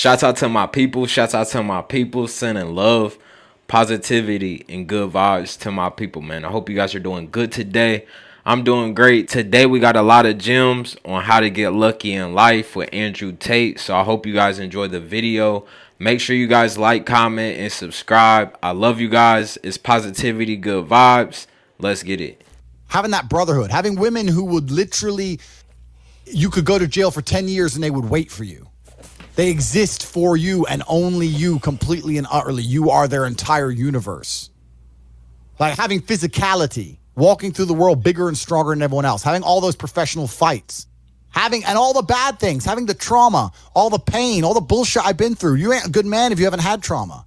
Shouts out to my people. Shouts out to my people. Sending love, positivity, and good vibes to my people, man. I hope you guys are doing good today. I'm doing great. Today we got a lot of gems on how to get lucky in life with Andrew Tate. So I hope you guys enjoy the video. Make sure you guys like, comment, and subscribe. I love you guys. It's positivity, good vibes. Let's get it. Having that brotherhood, having women who would literally, you could go to jail for 10 years and they would wait for you. They exist for you and only you, completely and utterly. You are their entire universe. Like having physicality, walking through the world bigger and stronger than everyone else, having all those professional fights, and all the bad things, having the trauma, all the pain, all the bullshit I've been through. You ain't a good man if you haven't had trauma.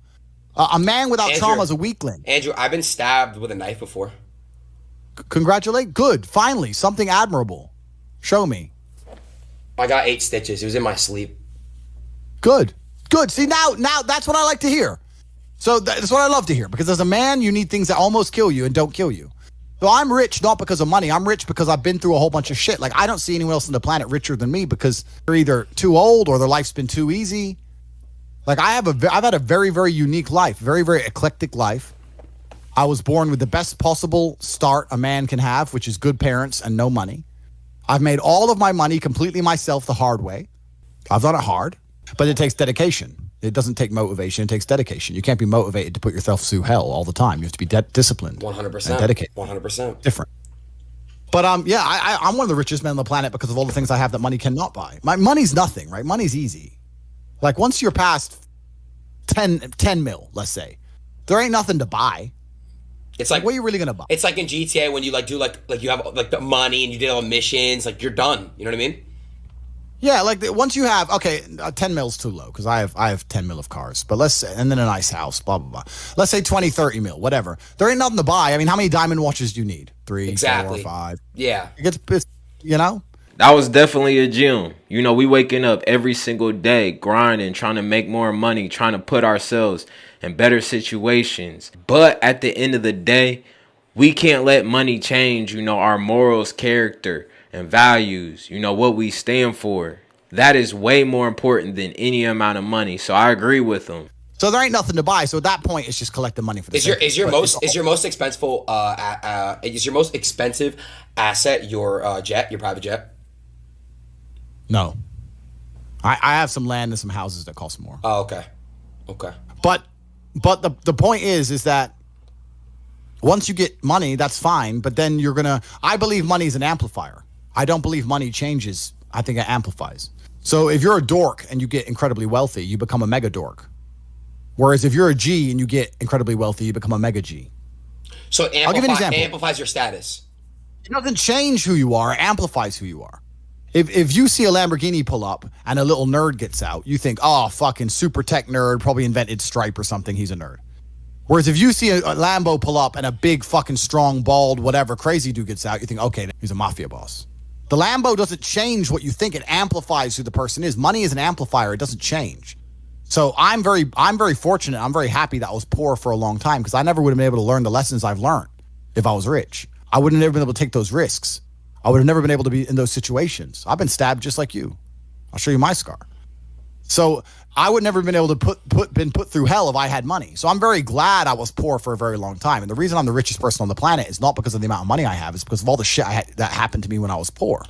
A man without trauma is a weakling. Andrew, I've been stabbed with a knife before. Congratulate. Good. Finally, something admirable. Show me. I got 8 stitches. It was in my sleep. Good. Good. See, now that's what I like to hear. So that's what I love to hear, because as a man, you need things that almost kill you and don't kill you. So I'm rich not because of money. I'm rich because I've been through a whole bunch of shit. Like, I don't see anyone else on the planet richer than me because they're either too old or their life's been too easy. Like, I've had a very, very unique life, very, very eclectic life. I was born with the best possible start a man can have, which is good parents and no money. I've made all of my money completely myself the hard way. I've done it hard. But it takes dedication. It doesn't take motivation. It takes dedication. You can't be motivated to put yourself through hell all the time. You have to be disciplined. 100%. And dedicated. 100%. Different. But yeah, I'm one of the richest men on the planet because of all the things I have that money cannot buy. My money's nothing, right? Money's easy. Like, once you're past 10 mil, let's say, there ain't nothing to buy. It's like, what are you really gonna buy? It's like in GTA when you do you have like the money and you did all the missions, like you're done. You know what I mean? Yeah, like once you have, 10 mil's too low because I have 10 mil of cars, but let's say, and then a nice house, blah, blah, blah. Let's say 20, 30 mil, whatever. There ain't nothing to buy. I mean, how many diamond watches do you need? 3, exactly. 4, 5. Yeah. It gets pissed, you know? That was definitely a gem. You know, we waking up every single day, grinding, trying to make more money, trying to put ourselves in better situations. But at the end of the day, we can't let money change, our morals, character, and values, what we stand for. That is way more important than any amount of money. So I agree with them. So there ain't nothing to buy. So at that point, it's just collecting money for the Is your most expensive asset your jet, your private jet? No. I have some land and some houses that cost more. Oh, okay. But the point is that once you get money, that's fine. But then I believe money is an amplifier. I don't believe money changes. I think it amplifies. So if you're a dork and you get incredibly wealthy, you become a mega dork. Whereas if you're a G and you get incredibly wealthy, you become a mega G. So I'll give you an example. Amplifies your status. It doesn't change who you are. It amplifies who you are. If you see a Lamborghini pull up and a little nerd gets out, you think, oh, fucking super tech nerd, probably invented Stripe or something. He's a nerd. Whereas if you see a Lambo pull up and a big fucking strong, bald, whatever crazy dude gets out, you think, okay, he's a mafia boss. The Lambo doesn't change what you think. It amplifies who the person is. Money is an amplifier. It doesn't change. So I'm very fortunate. I'm very happy that I was poor for a long time because I never would have been able to learn the lessons I've learned if I was rich. I would have never been able to take those risks. I would have never been able to be in those situations. I've been stabbed just like you. I'll show you my scar. So I would never have been able to been put through hell if I had money. So I'm very glad I was poor for a very long time. And the reason I'm the richest person on the planet is not because of the amount of money I have. It's because of all the shit that happened to me when I was poor.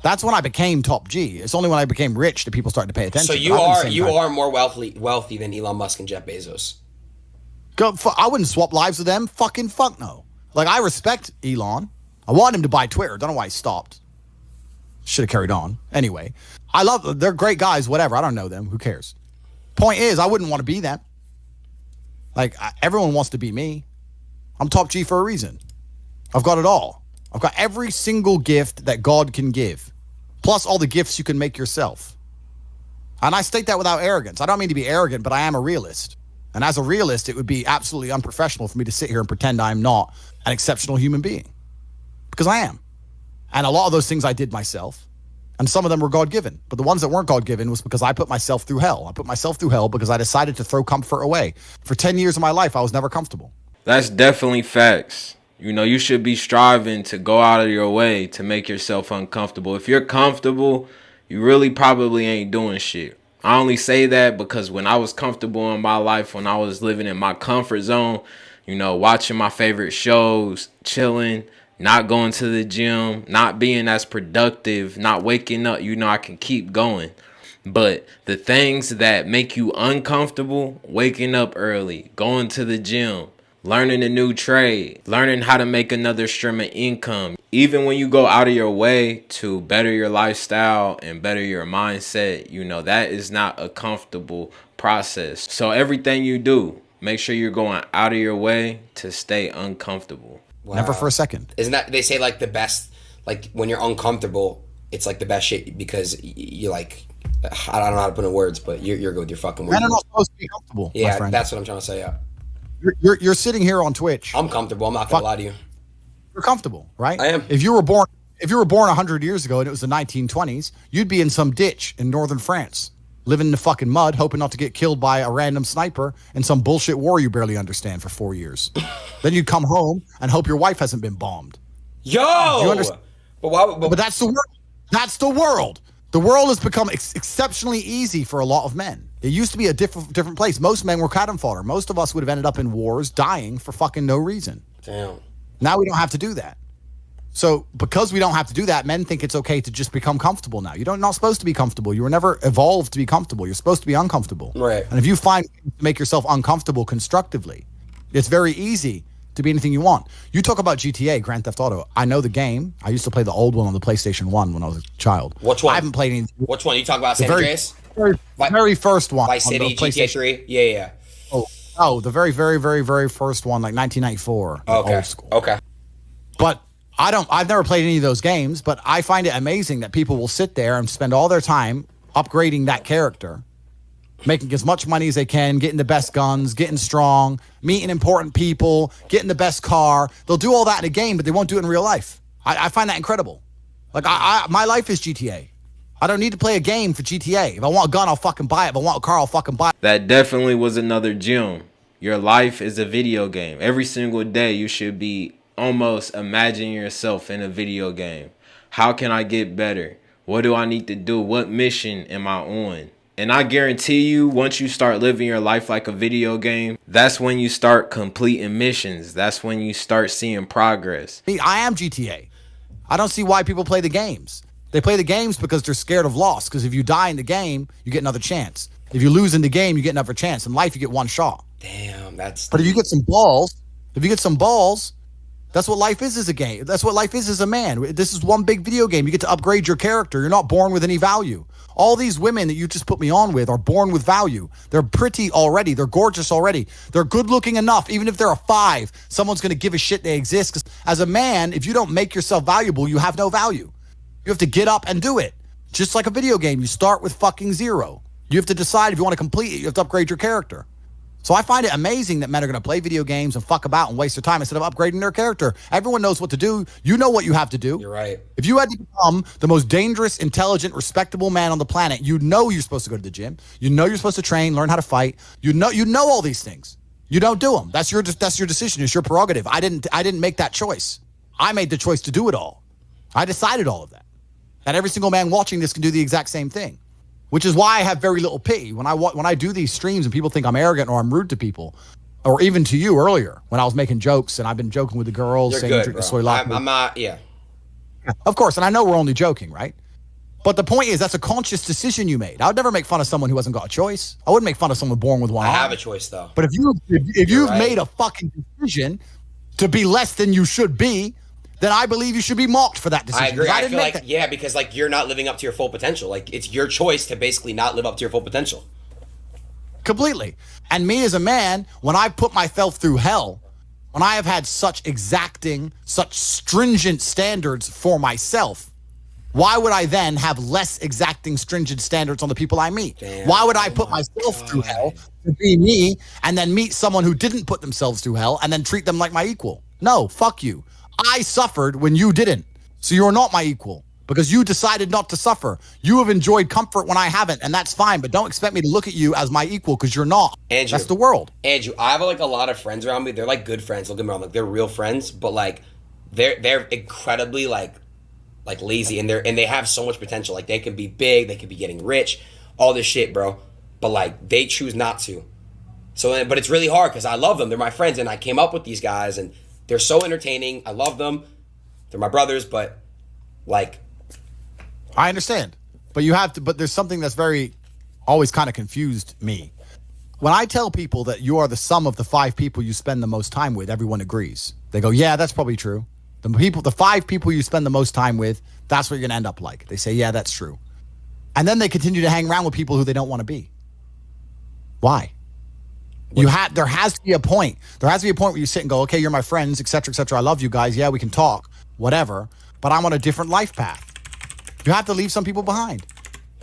That's when I became top G. It's only when I became rich that people started to pay attention. So you are more wealthy than Elon Musk and Jeff Bezos. I wouldn't swap lives with them. Fucking fuck no. Like, I respect Elon. I want him to buy Twitter. Don't know why he stopped. Should have carried on. Anyway, they're great guys, whatever. I don't know them. Who cares? Point is, I wouldn't want to be them. Like, everyone wants to be me. I'm top G for a reason. I've got it all. I've got every single gift that God can give, plus all the gifts you can make yourself. And I state that without arrogance. I don't mean to be arrogant, but I am a realist. And as a realist, it would be absolutely unprofessional for me to sit here and pretend I'm not an exceptional human being. Because I am. And a lot of those things I did myself. And some of them were God-given. But the ones that weren't God-given was because I put myself through hell. I put myself through hell because I decided to throw comfort away. For 10 years of my life, I was never comfortable. That's definitely facts. You should be striving to go out of your way to make yourself uncomfortable. If you're comfortable, you really probably ain't doing shit. I only say that because when I was comfortable in my life, when I was living in my comfort zone, you know, watching my favorite shows, chilling, not going to the gym, not being as productive, not waking up, you know, I can keep going. But the things that make you uncomfortable, waking up early, going to the gym, learning a new trade, learning how to make another stream of income, even when you go out of your way to better your lifestyle and better your mindset, you know, that is not a comfortable process. So everything you do, make sure you're going out of your way to stay uncomfortable. Wow. Never for a second. Isn't that, they say like the best, like when you're uncomfortable, it's like the best shit because you like, I don't know how to put it in words, but you're good with your fucking words. Men are not supposed to be comfortable. Yeah, my friend. that's what I'm trying to say. Yeah, You're sitting here on Twitch. I'm comfortable. I'm not gonna lie to you. You're comfortable, right? I am. If you were born 100 years ago and it was the 1920s, you'd be in some ditch in northern France, living in the fucking mud, hoping not to get killed by a random sniper in some bullshit war you barely understand for 4 years. Then you'd come home and hope your wife hasn't been bombed. Yo, you understand? But why? But that's the world. That's the world. The world has become exceptionally easy for a lot of men. It used to be a different place. Most men were cannon fodder. Most of us would have ended up in wars, dying for fucking no reason. Damn. Now we don't have to do that. So because we don't have to do that, men think it's okay to just become comfortable now. You're not supposed to be comfortable. You were never evolved to be comfortable. You're supposed to be uncomfortable. Right. And if you find to make yourself uncomfortable constructively, it's very easy to be anything you want. You talk about GTA, Grand Theft Auto. I know the game. I used to play the old one on the PlayStation 1 when I was a child. Which one? I haven't played any. Which one? You talk about San Andreas? Very first one. Vice City, GTA 3? Yeah. Oh, the very, very, very, very first one, like 1994. Okay. Old school. Okay. But I've never played any of those games, but I find it amazing that people will sit there and spend all their time upgrading that character, making as much money as they can, getting the best guns, getting strong, meeting important people, getting the best car. They'll do all that in a game, but they won't do it in real life. I find that incredible. Like my life is GTA. I don't need to play a game for GTA. If I want a gun, I'll fucking buy it. If I want a car, I'll fucking buy it. That definitely was another gem. Your life is a video game. Every single day you should be almost imagining yourself in a video game. How can I get better? What do I need to do? What mission am I on? And I guarantee you, once you start living your life like a video game, that's when you start completing missions. That's when you start seeing progress. I am GTA. I don't see why people play the games. They play the games because they're scared of loss. Because if you die in the game, you get another chance. If you lose in the game, you get another chance. In life, you get one shot. Damn, that's... But if you get some balls, that's what life is as a game. That's what life is as a man. This is one big video game. You get to upgrade your character. You're not born with any value. All these women that you just put me on with are born with value. They're pretty already. They're gorgeous already. They're good looking enough. Even if they're a 5, someone's going to give a shit they exist. Because as a man, if you don't make yourself valuable, you have no value. You have to get up and do it. Just like a video game, you start with fucking 0. You have to decide if you want to complete it. You have to upgrade your character. So I find it amazing that men are going to play video games and fuck about and waste their time instead of upgrading their character. Everyone knows what to do. You know what you have to do. You're right. If you had to become the most dangerous, intelligent, respectable man on the planet, you know you're supposed to go to the gym. You know you're supposed to train, learn how to fight. You know all these things. You don't do them. That's your decision. It's your prerogative. I didn't make that choice. I made the choice to do it all. I decided all of that. That every single man watching this can do the exact same thing. Which is why I have very little pity when I do these streams and people think I'm arrogant or I'm rude to people, or even to you earlier when I was making jokes and I've been joking with the girls. You're saying good, drink bro. the soy latte. I'm not, yeah. Of course, and I know we're only joking, right? But the point is that's a conscious decision you made. I would never make fun of someone who hasn't got a choice. I wouldn't make fun of someone born with one I arm. have a choice though. But if you've right. made a fucking decision to be less than you should be, then I believe you should be mocked for that decision. I agree. I feel like, that. because like you're not living up to your full potential. Like it's your choice to basically not live up to your full potential. Completely. And me as a man, when I put myself through hell, when I have had such exacting, such stringent standards for myself, why would I then have less exacting, stringent standards on the people I meet? Damn. Why would I put myself through hell to be me and then meet someone who didn't put themselves through hell and then treat them like my equal? No, fuck you. I suffered when you didn't. So you're not my equal because you decided not to suffer. You have enjoyed comfort when I haven't, and that's fine. But don't expect me to look at you as my equal because you're not. Andrew, that's the world. Andrew, I have like a lot of friends around me. They're like good friends. Don't get me wrong. Like they're real friends, but like they're incredibly like lazy and they have so much potential. Like they can be big, they could be getting rich, all this shit, bro. But like they choose not to. So, but it's really hard because I love them. They're my friends, and I came up with these guys, and they're so entertaining. I love them. They're my brothers, but like, I understand, but you have to. But there's something that's very always kind of confused me. When I tell people that you are the sum of the 5 people you spend the most time with, everyone agrees. They go, yeah, that's probably true. The 5 people you spend the most time with, that's what you're going to end up like. They say, yeah, that's true. And then they continue to hang around with people who they don't want to be. Why? There has to be a point. There has to be a point where you sit and go, okay, you're my friends, et cetera, et cetera. I love you guys. Yeah, we can talk, whatever. But I'm on a different life path. You have to leave some people behind.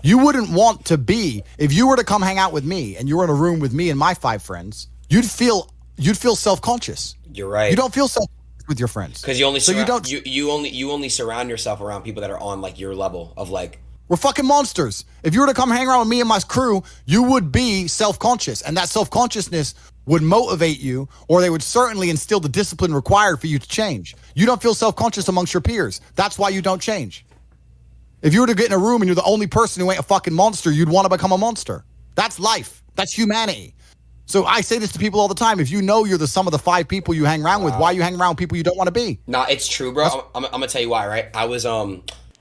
You wouldn't want to be, if you were to come hang out with me and you were in a room with me and my 5 friends, you'd feel self-conscious. You're right. You don't feel self-conscious with your friends. Because you only surround yourself around people that are on like your level of like. We're fucking monsters. If you were to come hang around with me and my crew, you would be self-conscious. And that self-consciousness would motivate you, or they would certainly instill the discipline required for you to change. You don't feel self-conscious amongst your peers. That's why you don't change. If you were to get in a room and you're the only person who ain't a fucking monster, you'd want to become a monster. That's life. That's humanity. So I say this to people all the time. If you know you're the sum of the 5 people you hang around with, why you hang around with people you don't want to be? Nah, it's true, bro. I'm gonna tell you why, right? I was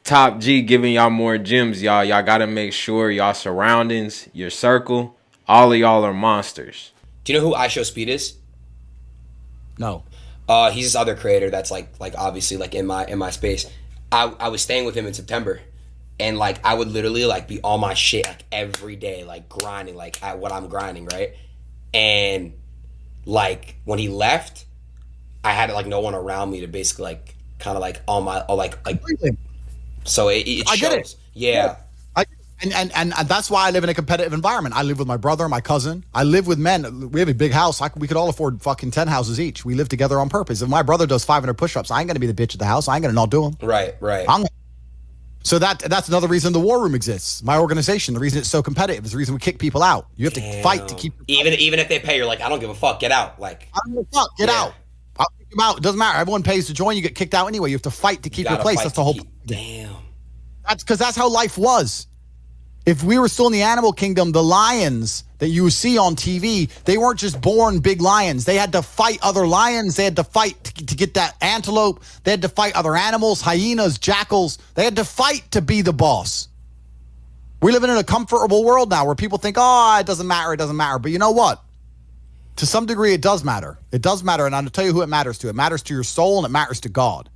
Top G giving y'all more gems, y'all. Y'all gotta make sure y'all surroundings, your circle, all of y'all are monsters. Do you know who I Show Speed is? No. He's this other creator that's like obviously like in my space. I was staying with him in September, and like I would literally like be on my shit like every day, like grinding, like at what I'm grinding, right? And like when he left, I had like no one around me to basically like kind of like on my like. So it shows. I get it. Yeah. And that's why I live in a competitive environment. I live with my brother, my cousin. I live with men. We have a big house. We could all afford fucking 10 houses each. We live together on purpose. If my brother does 500 push-ups, I ain't going to be the bitch at the house. I ain't going to not do them. Right. So that's another reason the war room exists. My organization, the reason it's so competitive is the reason we kick people out. You have to fight to keep. Even if they pay, you're like, I don't give a fuck. Get out. Like, I don't give a fuck. Get out. I'll kick them out. It doesn't matter. Everyone pays to join. You get kicked out anyway. You have to fight to keep your place. That's the whole. Damn. That's because that's how life was. If we were still in the animal kingdom, the lions that you see on TV, they weren't just born big lions. They had to fight other lions. They had to fight to get that antelope. They had to fight other animals, hyenas, jackals. They had to fight to be the boss. We're living in a comfortable world now where people think, oh, it doesn't matter. It doesn't matter. But you know what? To some degree, it does matter. It does matter. And I'll tell you who it matters to. It matters to your soul and it matters to God.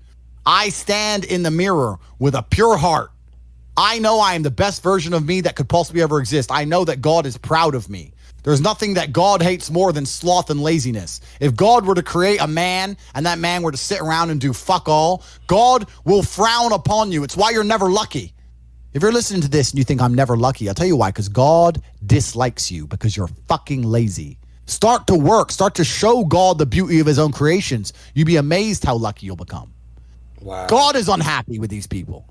I stand in the mirror with a pure heart. I know I am the best version of me that could possibly ever exist. I know that God is proud of me. There's nothing that God hates more than sloth and laziness. If God were to create a man and that man were to sit around and do fuck all, God will frown upon you. It's why you're never lucky. If you're listening to this and you think I'm never lucky, I'll tell you why, because God dislikes you because you're fucking lazy. Start to work. Start to show God the beauty of his own creations. You'd be amazed how lucky you'll become. Wow. God is unhappy with these people.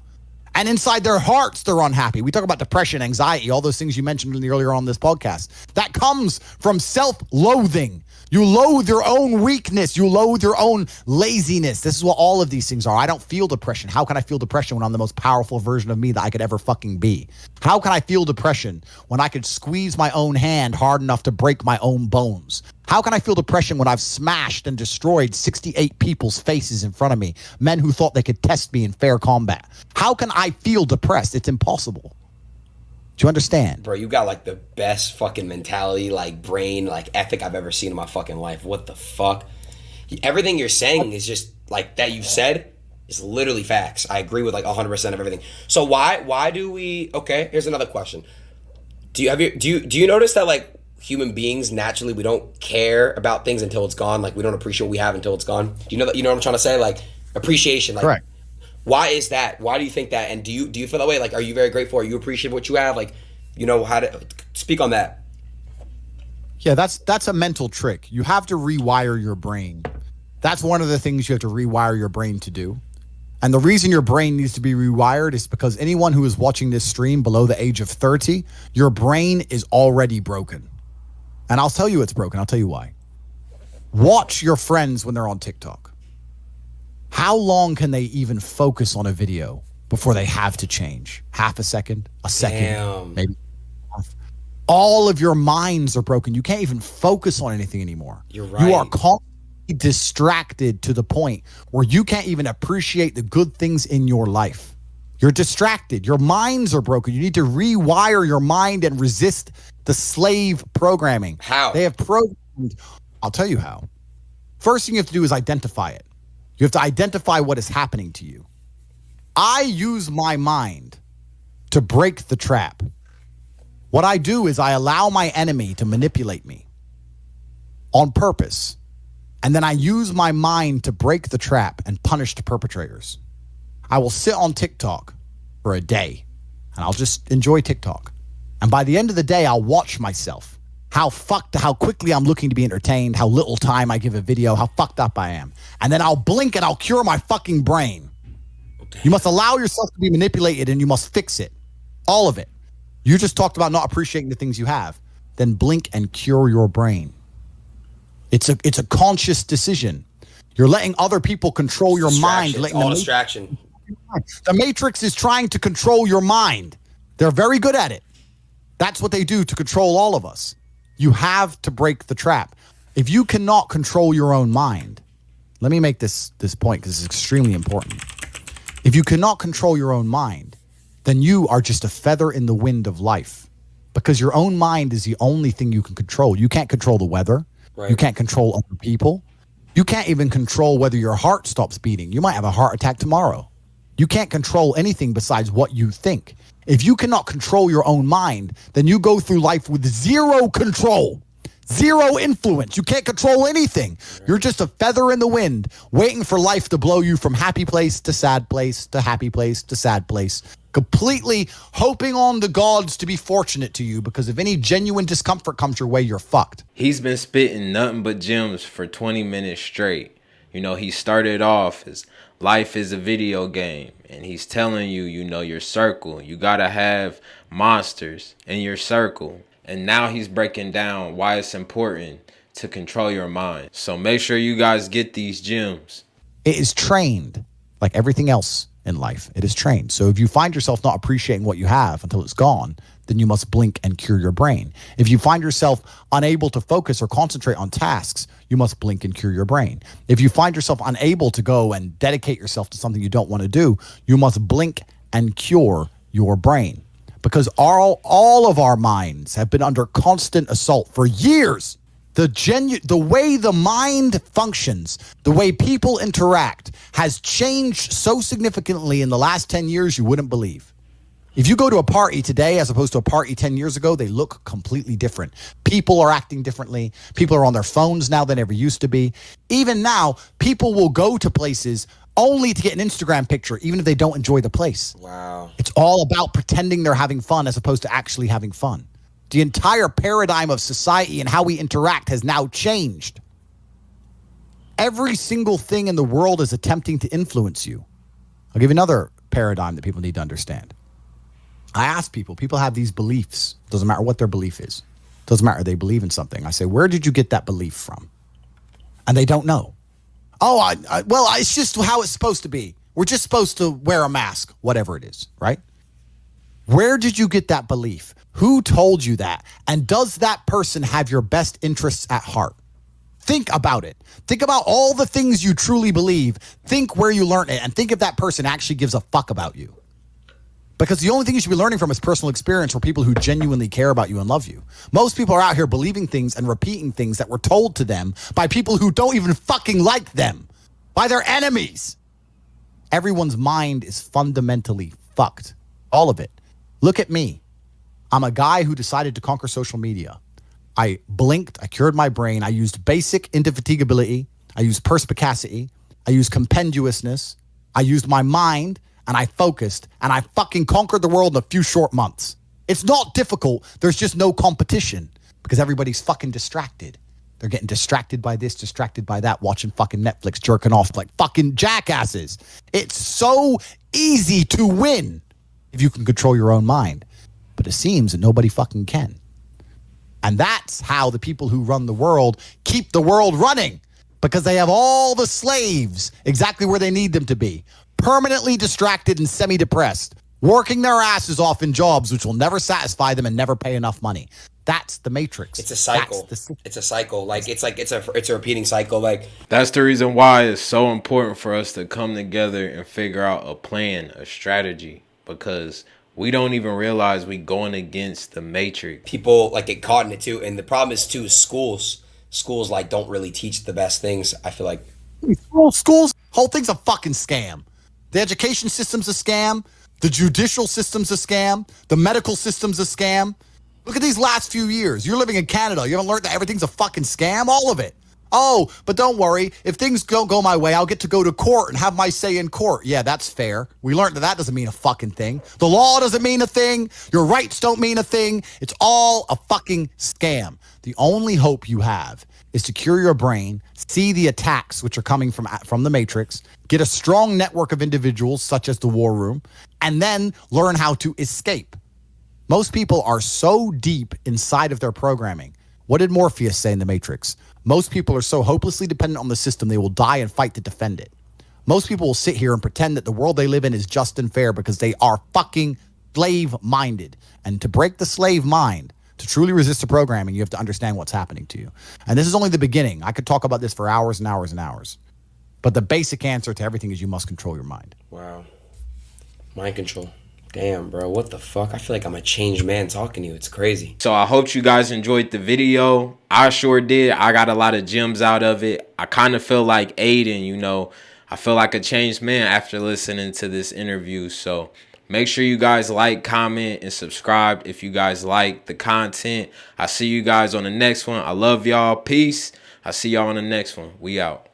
And inside their hearts, they're unhappy. We talk about depression, anxiety, all those things you mentioned earlier on this podcast. That comes from self-loathing. You loathe your own weakness. You loathe your own laziness. This is what all of these things are. I don't feel depression. How can I feel depression when I'm the most powerful version of me that I could ever fucking be? How can I feel depression when I could squeeze my own hand hard enough to break my own bones? How can I feel depression when I've smashed and destroyed 68 people's faces in front of me, men who thought they could test me in fair combat? How can I feel depressed? It's impossible. Do you understand? Bro, you got like the best fucking mentality, like brain, like ethic I've ever seen in my fucking life. What the fuck? Everything you're saying is just like that you said is literally facts. I agree with like 100% of everything. So why do we? Okay, here's another question. Do you notice that like human beings naturally we don't care about things until it's gone? Like we don't appreciate what we have until it's gone. Do you know that? You know what I'm trying to say? Like appreciation. Like, correct. Why is that? Why do you think that? And do you feel that way? Like, are you very grateful? Are you appreciative of what you have? Like, you know how to speak on that. Yeah, that's a mental trick. You have to rewire your brain. That's one of the things you have to rewire your brain to do. And the reason your brain needs to be rewired is because anyone who is watching this stream below the age of 30, your brain is already broken. And I'll tell you it's broken. I'll tell you why. Watch your friends when they're on TikTok. How long can they even focus on a video before they have to change? Half a second, a second, Damn. maybe. All of your minds are broken. You can't even focus on anything anymore. You're right. You are constantly distracted to the point where you can't even appreciate the good things in your life. You're distracted. Your minds are broken. You need to rewire your mind and resist the slave programming. How? They have programmed. I'll tell you how. First thing you have to do is identify it. You have to identify what is happening to you. I use my mind to break the trap. What I do is I allow my enemy to manipulate me on purpose. And then I use my mind to break the trap and punish the perpetrators. I will sit on TikTok for a day and I'll just enjoy TikTok. And by the end of the day, I'll watch myself. How quickly I'm looking to be entertained, how little time I give a video, how fucked up I am. And then I'll blink and I'll cure my fucking brain. You must allow yourself to be manipulated and you must fix it. All of it. You just talked about not appreciating the things you have. Then blink and cure your brain. It's a conscious decision. You're letting other people control your mind. It's all distraction. The Matrix is trying to control your mind. They're very good at it. That's what they do to control all of us. You have to break the trap. If you cannot control your own mind, let me make this point because it's extremely important. If you cannot control your own mind, then you are just a feather in the wind of life because your own mind is the only thing you can control. You can't control the weather. Right. You can't control other people. You can't even control whether your heart stops beating. You might have a heart attack tomorrow. You can't control anything besides what you think. If you cannot control your own mind, then you go through life with zero control, zero influence. You can't control anything. You're just a feather in the wind, waiting for life to blow you from happy place to sad place to happy place to sad place, completely hoping on the gods to be fortunate to you, because if any genuine discomfort comes your way, you're fucked. He's been spitting nothing but gems for 20 minutes straight. You know, he started off as life is a video game, and he's telling you, you know, your circle. You gotta have monsters in your circle. And now he's breaking down why it's important to control your mind. So make sure you guys get these gems. It is trained like everything else in life. It is trained. So if you find yourself not appreciating what you have until it's gone, then you must blink and cure your brain. If you find yourself unable to focus or concentrate on tasks, you must blink and cure your brain. If you find yourself unable to go and dedicate yourself to something you don't want to do, you must blink and cure your brain. Because all of our minds have been under constant assault for years. The way the mind functions, the way people interact has changed so significantly in the last 10 years you wouldn't believe. If you go to a party today as opposed to a party 10 years ago, they look completely different. People are acting differently. People are on their phones now than ever used to be. Even now, people will go to places only to get an Instagram picture, even if they don't enjoy the place. Wow. It's all about pretending they're having fun as opposed to actually having fun. The entire paradigm of society and how we interact has now changed. Every single thing in the world is attempting to influence you. I'll give you another paradigm that people need to understand. I ask people have these beliefs. Doesn't matter what their belief is. Doesn't matter. They believe in something. I say, where did you get that belief from? And they don't know. Oh, well, it's just how it's supposed to be. We're just supposed to wear a mask, whatever it is, right? Where did you get that belief? Who told you that? And does that person have your best interests at heart? Think about it. Think about all the things you truly believe. Think where you learned it, and think if that person actually gives a fuck about you. Because the only thing you should be learning from is personal experience for people who genuinely care about you and love you. Most people are out here believing things and repeating things that were told to them by people who don't even fucking like them, by their enemies. Everyone's mind is fundamentally fucked. All of it. Look at me. I'm a guy who decided to conquer social media. I blinked. I cured my brain. I used basic indefatigability. I used perspicacity. I used compendiousness. I used my mind. And I focused, and I fucking conquered the world in a few short months. It's not difficult. There's just no competition because everybody's fucking distracted. They're getting distracted by this, distracted by that, watching fucking Netflix, jerking off like fucking jackasses. It's so easy to win if you can control your own mind. But it seems that nobody fucking can. And that's how the people who run the world keep the world running, because they have all the slaves exactly where they need them to be. Permanently distracted and semi-depressed. working their asses off in jobs which will never satisfy them and never pay enough money. That's the matrix. It's a cycle. It's a cycle. Like it's a repeating cycle. Like That's the reason why it's so important for us to come together and figure out a plan, a strategy, because we don't even realize we going against the matrix. people like get caught in it too, and the problem is too is schools like don't really teach the best things. I feel like Schools, whole thing's a fucking scam. The education system's a scam. The judicial system's a scam. The medical system's a scam. Look at these last few years. You're living in Canada. You haven't learned that everything's a fucking scam? All of it. Oh, but don't worry. If things don't go my way, I'll get to go to court and have my say in court. Yeah, that's fair. We learned that that doesn't mean a fucking thing. The law doesn't mean a thing. Your rights don't mean a thing. It's all a fucking scam. The only hope you have is to cure your brain, see the attacks which are coming from the Matrix, get a strong network of individuals such as the War Room, and then learn how to escape. Most people are so deep inside of their programming. What did Morpheus say in The Matrix? Most people are so hopelessly dependent on the system, they will die and fight to defend it. Most people will sit here and pretend that the world they live in is just and fair because they are fucking slave-minded. And to break the slave mind, to truly resist the programming, you have to understand what's happening to you. And this is only the beginning. I could talk about this for hours and hours and hours. But the basic answer to everything is you must control your mind. wow, mind control. Damn, bro, what the fuck? I feel like I'm a changed man talking to you. It's crazy. So I hope you guys enjoyed the video. I sure did. I got a lot of gems out of it. I kind of feel like Aiden, you know, I feel like a changed man after listening to this interview. So make sure you guys like, comment, and subscribe if you guys like the content. I see you guys on the next one. I love y'all. Peace. I see y'all on the next one. We out.